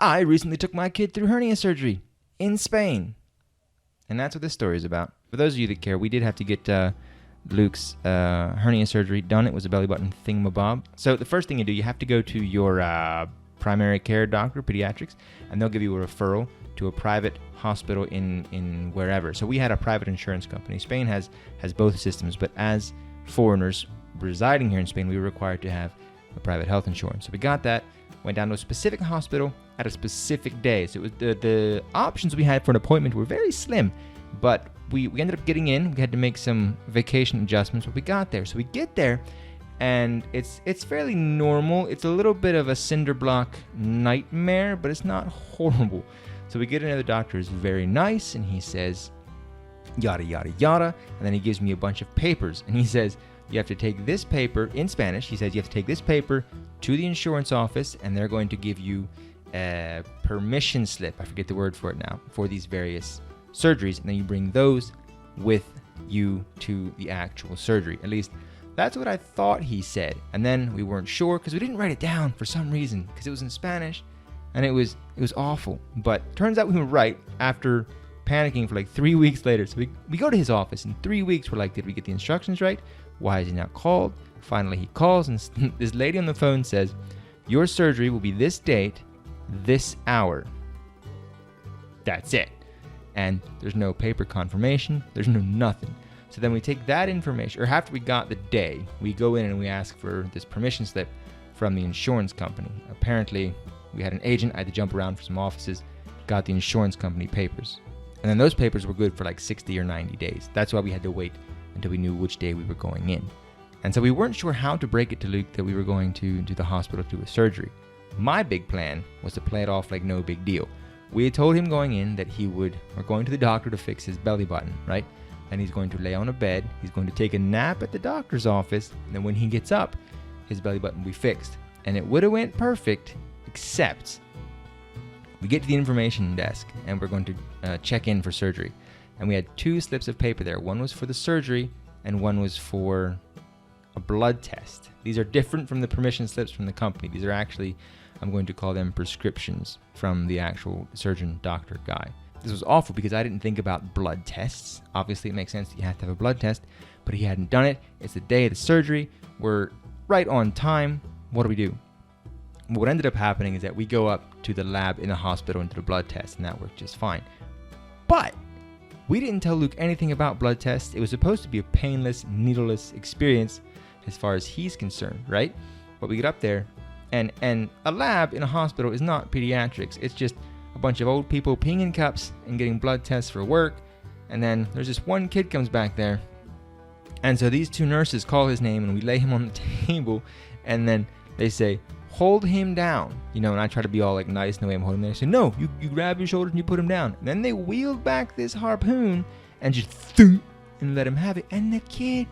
I recently took my kid through hernia surgery in Spain. And that's what this story is about. For those of you that care, we did have to get Luke's hernia surgery done. It was a belly button thingamabob. So the first thing you do, you have to go to your primary care doctor, pediatrics, and they'll give you a referral to a private hospital in wherever. So we had a private insurance company. Spain has both systems, but as foreigners residing here in Spain, we were required to have a private health insurance. So we got that, went down to a specific hospital at a specific day. So it was the options we had for an appointment were very slim, but we ended up getting in. We had to make some vacation adjustments, but we got there. So we get there, and it's fairly normal. It's a little bit of a cinder block nightmare, but it's not horrible. So we get into the doctor, is very nice, and he says, yada, yada, yada, and then he gives me a bunch of papers, and he says, you have to take this paper, in Spanish, he says you have to take this paper to the insurance office, and they're going to give you a permission slip, I forget the word for it now, for these various surgeries, and then you bring those with you to the actual surgery. At least, that's what I thought he said. And then we weren't sure, because we didn't write it down for some reason, because it was in Spanish, and it was awful. But turns out we were right after panicking for like 3 weeks later. So we go to his office. In 3 weeks, we're like, did we get the instructions right? Why is he not called? Finally, he calls, and this lady on the phone says, your surgery will be this date, this hour. That's it. And there's no paper confirmation. There's no nothing. So then we take that information, or after we got the day, we go in and we ask for this permission slip from the insurance company. Apparently, we had an agent. I had to jump around for some offices, got the insurance company papers. And then those papers were good for like 60 or 90 days. That's why we had to wait until we knew which day we were going in. And so we weren't sure how to break it to Luke that we were going to the hospital to do a surgery. My big plan was to play it off like no big deal. We had told him going in that we're going to the doctor to fix his belly button, right? And he's going to lay on a bed. He's going to take a nap at the doctor's office. And then when he gets up, his belly button will be fixed. And it would have went perfect, except we get to the information desk and we're going to check in for surgery. And we had 2 slips of paper there. One was for the surgery and one was for a blood test. These are different from the permission slips from the company. These are actually, I'm going to call them prescriptions from the actual surgeon doctor guy. This was awful because I didn't think about blood tests. Obviously, it makes sense that you have to have a blood test, but he hadn't done it. It's the day of the surgery. We're right on time. What do we do? What ended up happening is that we go up to the lab in the hospital and do the blood test, and that worked just fine. But we didn't tell Luke anything about blood tests. It was supposed to be a painless, needleless experience as far as he's concerned, right? But we get up there, and a lab in a hospital is not pediatrics. It's just a bunch of old people peeing in cups and getting blood tests for work. And then there's this one kid comes back there. And so these 2 nurses call his name, and we lay him on the table, and then they say, hold him down, and I try to be all like nice in the way I'm holding him there. They say, no, you grab his shoulders and you put him down. And then they wheeled back this harpoon and just thump and let him have it. And the kid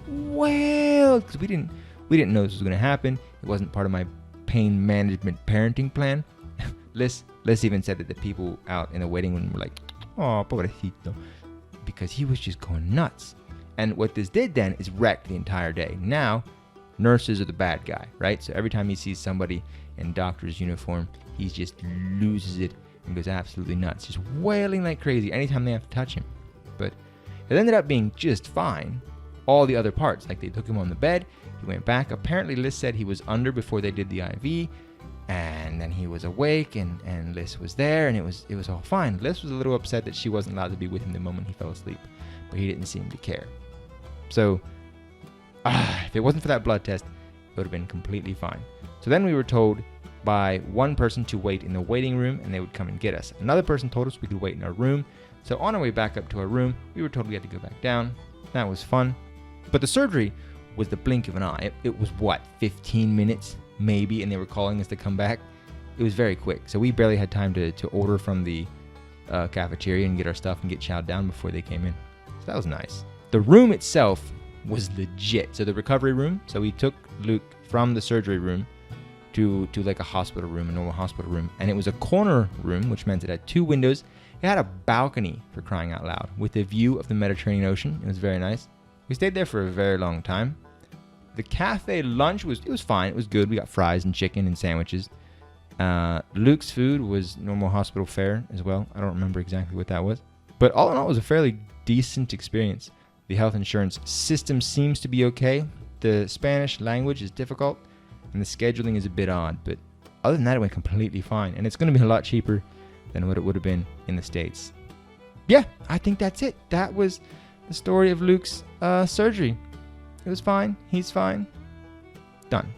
wailed, because we didn't know this was going to happen. It wasn't part of my pain management parenting plan. Liz even said that the people out in the waiting room were like, oh, pobrecito, because he was just going nuts. And what this did then is wreck the entire day. Now, nurses are the bad guy, right? So every time he sees somebody in doctor's uniform, he just loses it and goes absolutely nuts, just wailing like crazy anytime they have to touch him. But it ended up being just fine. All the other parts, like they took him on the bed, he went back. Apparently Liz said he was under before they did the IV, and then he was awake, and Liz was there, and it was all fine. Liz was a little upset that she wasn't allowed to be with him the moment he fell asleep, but he didn't seem to care. So if it wasn't for that blood test, it would have been completely fine. So then we were told by one person to wait in the waiting room, and they would come and get us. Another person told us we could wait in our room. So on our way back up to our room, we were told we had to go back down. That was fun. But the surgery was the blink of an eye. It was, 15 minutes maybe, and they were calling us to come back. It was very quick. So we barely had time to order from the cafeteria and get our stuff and get chowed down before they came in. So that was nice. The room itself was legit. So the recovery room, so we took Luke from the surgery room to like a hospital room, a normal hospital room, and it was a corner room, which meant it had 2 windows. It had a balcony, for crying out loud, with a view of the Mediterranean Ocean. It was very nice. We stayed there for a very long time. The cafe lunch was fine. It was good. We got fries and chicken and sandwiches. Luke's food was normal hospital fare as well. I don't remember exactly what that was. But all in all, it was a fairly decent experience. The health insurance system seems to be okay. The Spanish language is difficult, and the scheduling is a bit odd. But other than that, it went completely fine. And it's going to be a lot cheaper than what it would have been in the States. Yeah, I think that's it. That was the story of Luke's surgery. It was fine. He's fine. Done.